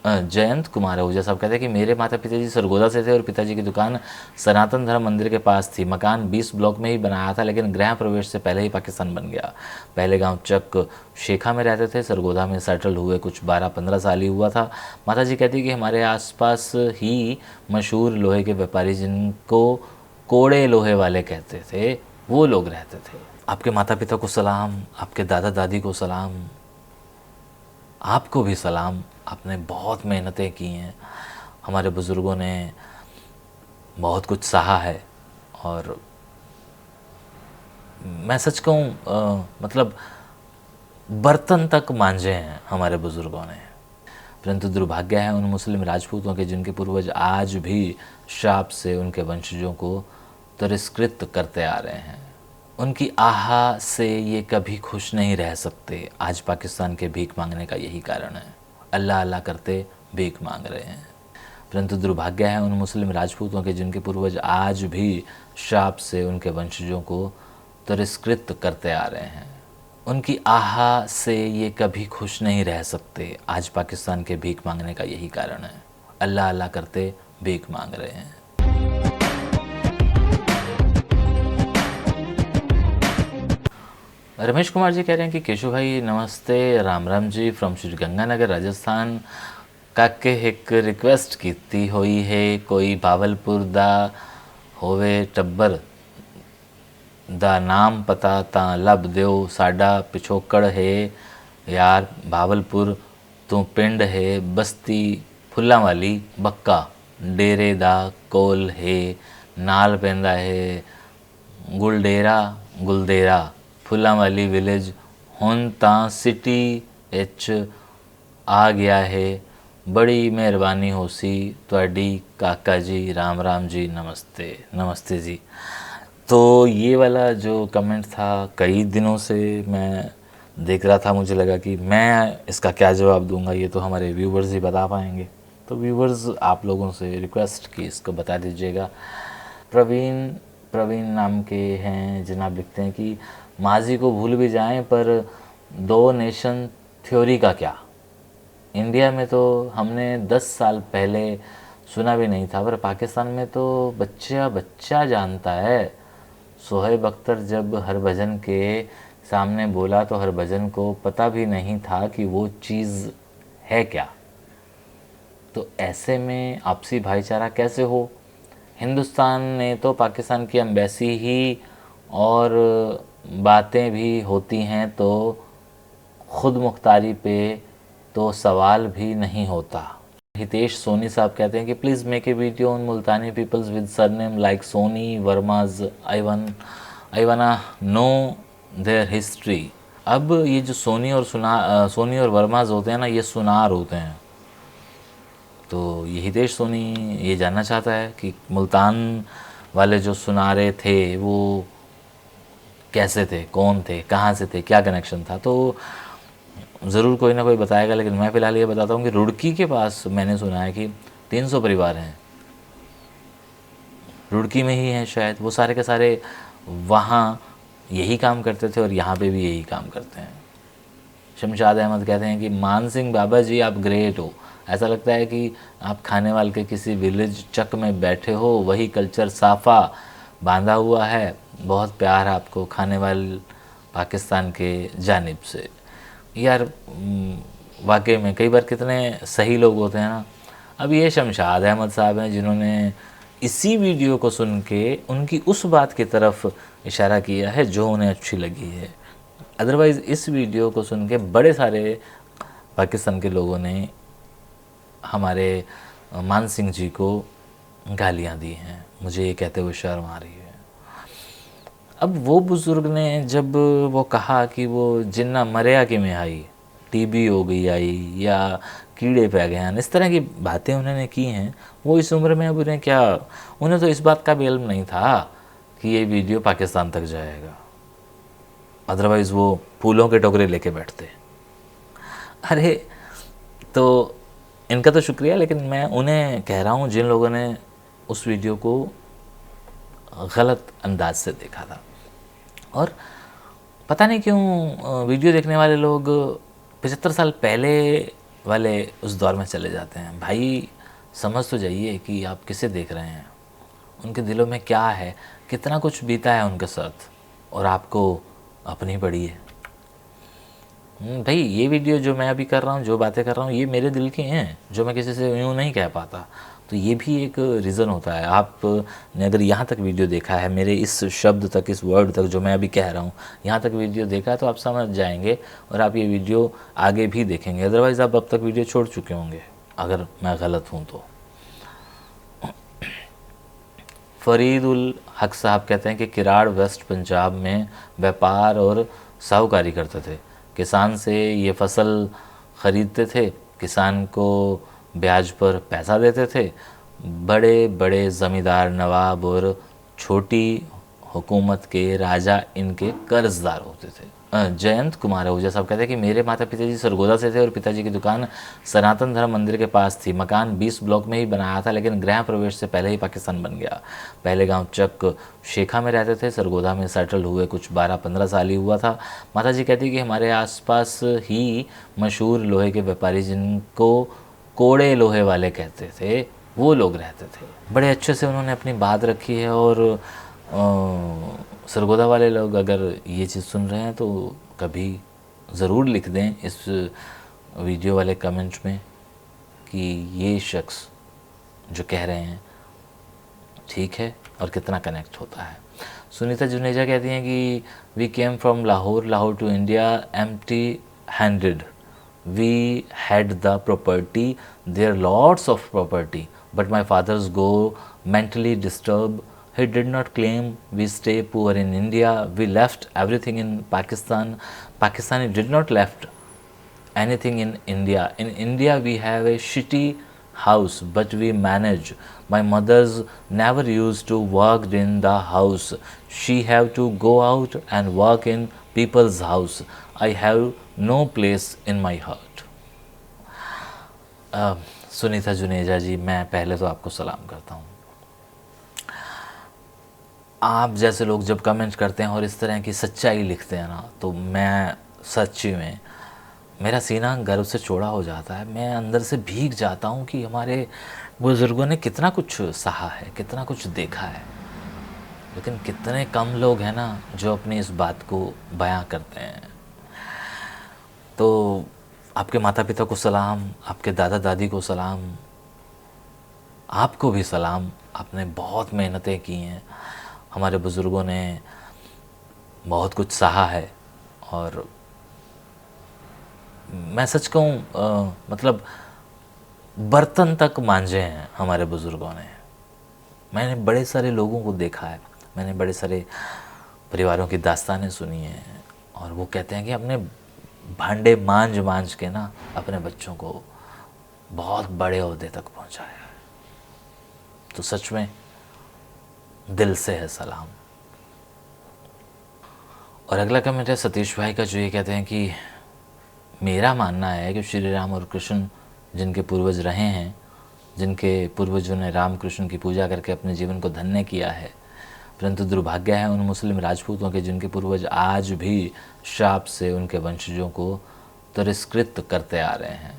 जयंत कुमार आहूजा साहब कहते हैं कि मेरे माता पिताजी सरगोदा से थे और पिताजी की दुकान सनातन धर्म मंदिर के पास थी। मकान 20 ब्लॉक में ही बनाया था, लेकिन गृह प्रवेश से पहले ही पाकिस्तान बन गया। पहले गांव चक शेखा में रहते थे, सरगोदा में सेटल हुए कुछ 12-15 साल ही हुआ था। माता जी कहती है कि हमारे आसपास ही मशहूर लोहे के व्यापारी, जिनको कोड़े लोहे वाले कहते थे, वो लोग रहते थे। आपके माता पिता को सलाम, आपके दादा दादी को सलाम, आपको भी सलाम। आपने बहुत मेहनतें की हैं, हमारे बुज़ुर्गों ने बहुत कुछ सहा है। और मैं सच कहूँ मतलब बर्तन तक मांजे हैं हमारे बुज़ुर्गों ने। परंतु दुर्भाग्य है उन मुस्लिम राजपूतों के जिनके पूर्वज आज भी श्राप से उनके वंशजों को तिरस्कृत करते आ रहे हैं। उनकी आहा से ये कभी खुश नहीं रह सकते। आज पाकिस्तान के भीख मांगने का यही कारण है। अल्लाह अल्लाह करते भीख मांग रहे हैं। परंतु दुर्भाग्य है उन मुस्लिम राजपूतों के जिनके पूर्वज आज भी श्राप से उनके वंशजों को तिरस्कृत करते आ रहे हैं। उनकी आहा से ये कभी खुश नहीं रह सकते। आज पाकिस्तान के भीख मांगने का यही कारण है। अल्लाह अल्लाह करते भीख मांग रहे हैं। रमेश कुमार जी कह रहे हैं कि केशव भाई नमस्ते, राम राम जी फ्रॉम श्री गंगानगर राजस्थान। काके एक रिक्वेस्ट कीती हुई है, कोई भावलपुर दा होवे टब्बर दा नाम पता तां लभ दिओ, साडा पिछोकड़ है यार भावलपुर तो पिंड है बस्ती फुल्लां वाली बक्का, डेरे दा कोल है, नाल पैंदा है गुलडेरा गुलदेरा, फुल्लां वाली विलेज हुण तां सिटी एच आ गया है। बड़ी मेहरबानी होसी तुहाडी काका जी। राम राम जी, नमस्ते। नमस्ते जी। तो ये वाला जो कमेंट था कई दिनों से मैं देख रहा था, मुझे लगा कि मैं इसका क्या जवाब दूंगा, ये तो हमारे व्यूवर्स ही बता पाएंगे। तो व्यूवर्स आप लोगों से रिक्वेस्ट की इसको बता दीजिएगा। प्रवीण नाम के हैं जनाब, लिखते हैं कि माजी को भूल भी जाएं पर दो नेशन थ्योरी का क्या। इंडिया में तो हमने 10 साल पहले सुना भी नहीं था, पर पाकिस्तान में तो बच्चा बच्चा जानता है। सोहेब अख्तर जब हरभजन के सामने बोला तो हरभजन को पता भी नहीं था कि वो चीज़ है क्या। तो ऐसे में आपसी भाईचारा कैसे हो। हिंदुस्तान ने तो पाकिस्तान की एम्बेसी ही और बातें भी होती हैं तो ख़ुद मुख्तारी पे तो सवाल भी नहीं होता। हितेश सोनी साहब कहते हैं कि please make a video on Multani peoples with surname like Soni Vermas. I wanna know there history. अब ये जो सोनी और वर्माज होते हैं ना, ये सुनार होते हैं। तो ये हितेश सोनी ये जानना चाहता है कि मुल्तान वाले जो सुनारे थे वो कैसे थे, कौन थे, कहाँ से थे, क्या कनेक्शन था। तो ज़रूर कोई ना कोई बताएगा, लेकिन मैं फ़िलहाल ये बताता हूँ कि रुड़की के पास मैंने सुना है कि 300 परिवार हैं, रुड़की में ही हैं शायद। वो सारे के सारे वहाँ यही काम करते थे और यहाँ पे भी यही काम करते हैं। शमशाद अहमद कहते हैं कि मान सिंह बाबा जी आप ग्रेट हो। ऐसा लगता है कि आप खानेवाल के किसी विलेज चक में बैठे हो, वही कल्चर साफ़ा बांधा हुआ है। बहुत प्यार है आपको खानेवाल पाकिस्तान के जानिब से। यार वाकई में कई बार कितने सही लोग होते हैं ना। अब ये शमशाद अहमद साहब हैं जिन्होंने इसी वीडियो को सुन के उनकी उस बात की तरफ इशारा किया है जो उन्हें अच्छी लगी है। अदरवाइज़ इस वीडियो को सुन के बड़े सारे पाकिस्तान के लोगों ने हमारे मान सिंह जी को गालियाँ दी हैं। मुझे ये कहते हुए शर्म आ रही है। अब वो बुज़ुर्ग ने जब वो कहा कि वो जिन्ना मरया कि में आई, टीबी हो गई आई या कीड़े पै गए हैं, इस तरह की बातें उन्होंने की हैं। वो इस उम्र में अब उन्हें क्या, उन्हें तो इस बात का भी इल्म नहीं था कि ये वीडियो पाकिस्तान तक जाएगा। अदरवाइज़ वो फूलों के टोकरे लेके बैठते। अरे तो इनका तो शुक्रिया, लेकिन मैं उन्हें कह रहा हूँ जिन लोगों ने उस वीडियो को गलत अंदाज से देखा था। और पता नहीं क्यों वीडियो देखने वाले लोग 75 साल पहले वाले उस दौर में चले जाते हैं। भाई समझ तो जाइए कि आप किसे देख रहे हैं, उनके दिलों में क्या है, कितना कुछ बीता है उनके साथ, और आपको अपनी पड़ी है। भाई ये वीडियो जो मैं अभी कर रहा हूँ, जो बातें कर रहा हूँ, ये मेरे दिल की हैं, जो मैं किसी से यूँ नहीं कह पाता। तो ये भी एक रीज़न होता है। आपने अगर यहाँ तक वीडियो देखा है, मेरे इस शब्द तक, इस वर्ड तक जो मैं अभी कह रहा हूँ, यहाँ तक वीडियो देखा है, तो आप समझ जाएंगे और आप ये वीडियो आगे भी देखेंगे। अदरवाइज़ आप अब तक वीडियो छोड़ चुके होंगे, अगर मैं गलत हूँ तो। फरीद उल हक साहब कहते हैं कि किराड़ वेस्ट पंजाब में व्यापार और साहूकारी करते थे। किसान से ये फसल ख़रीदते थे, किसान को ब्याज पर पैसा देते थे। बड़े बड़े ज़मींदार, नवाब और छोटी हुकूमत के राजा इनके कर्जदार होते थे। जयंत कुमार आहूजा साहब कहते हैं कि मेरे माता पिताजी सरगोदा से थे और पिताजी की दुकान सनातन धर्म मंदिर के पास थी। मकान 20 ब्लॉक में ही बनाया था, लेकिन गृह प्रवेश से पहले ही पाकिस्तान बन गया। पहले गांव चक शेखा में रहते थे, सरगोदा में सेटल हुए कुछ 12-15 साल ही हुआ था। माता जी कहती कि हमारे आसपास ही मशहूर लोहे के व्यापारी, जिनको कोड़े लोहे वाले कहते थे, वो लोग रहते थे। बड़े अच्छे से उन्होंने अपनी बात रखी है। और सरगोदा वाले लोग अगर ये चीज़ सुन रहे हैं तो कभी ज़रूर लिख दें इस वीडियो वाले कमेंट में कि ये शख्स जो कह रहे हैं ठीक है और कितना कनेक्ट होता है। सुनीता जुनेजा कहती हैं कि we came from Lahore to India empty handed. We had the property, there lots of property, but my father's go mentally disturb. He did not claim we stay poor in India. We left everything in Pakistan. Pakistani did not left anything in India. In India we have a shitty house, but we manage. My mother's never used to work in the house. She have to go out and work in people's house. I have no place in my heart. Sunita Juneja ji, मैं पहले तो आपको सलाम करता हूँ। आप जैसे लोग जब कमेंट करते हैं और इस तरह की सच्चाई लिखते हैं ना, तो मैं सच्ची में, मेरा सीना गर्व से चौड़ा हो जाता है। मैं अंदर से भीग जाता हूँ कि हमारे बुज़ुर्गों ने कितना कुछ सहा है, कितना कुछ देखा है, लेकिन कितने कम लोग हैं ना जो अपनी इस बात को बयां करते हैं। तो आपके माता पिता को सलाम, आपके दादा दादी को सलाम, आपको भी सलाम। आपने बहुत मेहनतें की हैं, हमारे बुज़ुर्गों ने बहुत कुछ सहा है। और मैं सच कहूँ, मतलब बर्तन तक मांजे हैं हमारे बुज़ुर्गों ने। मैंने बड़े सारे लोगों को देखा है, मैंने बड़े सारे परिवारों की दास्तानें सुनी हैं, और वो कहते हैं कि अपने भांडे मांज मांज के ना अपने बच्चों को बहुत बड़े ओहदे तक पहुंचाया है। तो सच में दिल से है सलाम। और अगला कमेंट है सतीश भाई का, जो ये कहते हैं कि मेरा मानना है कि श्री राम और कृष्ण जिनके पूर्वज रहे हैं, जिनके पूर्वजों ने राम कृष्ण की पूजा करके अपने जीवन को धन्य किया है, परंतु दुर्भाग्य है उन मुस्लिम राजपूतों के जिनके पूर्वज आज भी श्राप से उनके वंशजों को तिरस्कृत करते आ रहे हैं।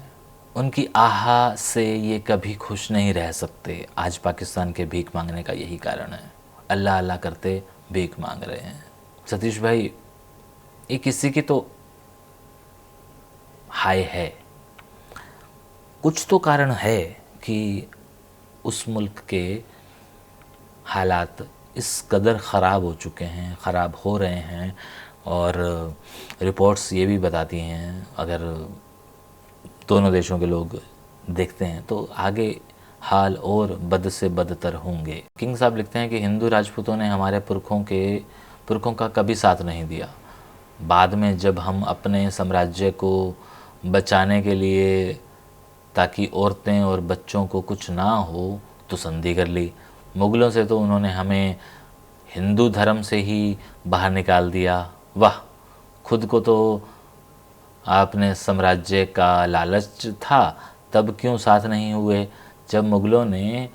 उनकी आहा से ये कभी खुश नहीं रह सकते। आज पाकिस्तान के भीख मांगने का यही कारण है, अल्लाह अल्लाह करते भीख मांग रहे हैं। सतीश भाई, ये किसी की तो हाय है, कुछ तो कारण है कि उस मुल्क के हालात इस कदर ख़राब हो चुके हैं, ख़राब हो रहे हैं। और रिपोर्ट्स ये भी बताती हैं, अगर दोनों देशों के लोग देखते हैं तो आगे हाल और बद से बदतर होंगे। किंग साहब लिखते हैं कि हिंदू राजपूतों ने हमारे पुरखों का कभी साथ नहीं दिया। बाद में जब हम अपने साम्राज्य को बचाने के लिए, ताकि औरतें और बच्चों को कुछ ना हो, तो संधि कर ली। मुग़लों से तो उन्होंने हमें हिंदू धर्म से ही बाहर निकाल दिया। वाह, खुद को तो आपने साम्राज्य का लालच था, तब क्यों साथ नहीं हुए जब मुग़लों ने।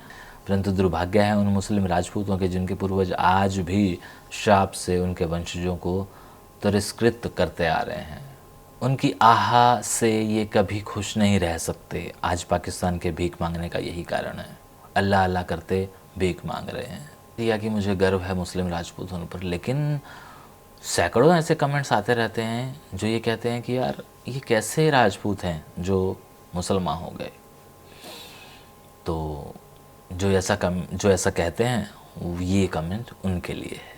परंतु दुर्भाग्य है उन मुस्लिम राजपूतों के जिनके पूर्वज आज भी श्राप से उनके वंशजों को तिरस्कृत करते आ रहे हैं। उनकी आहा से ये कभी खुश नहीं रह सकते। आज पाकिस्तान के भीख मांगने का यही कारण है, अल्लाह अल्लाह करते भीख मांग रहे हैं। या कि मुझे गर्व है मुस्लिम राजपूत होने पर, लेकिन सैकड़ों ऐसे कमेंट्स आते रहते हैं जो ये कहते हैं कि यार ये कैसे राजपूत हैं जो मुसलमान हो गए। तो जो ऐसा कहते हैं ये कमेंट उनके लिए है।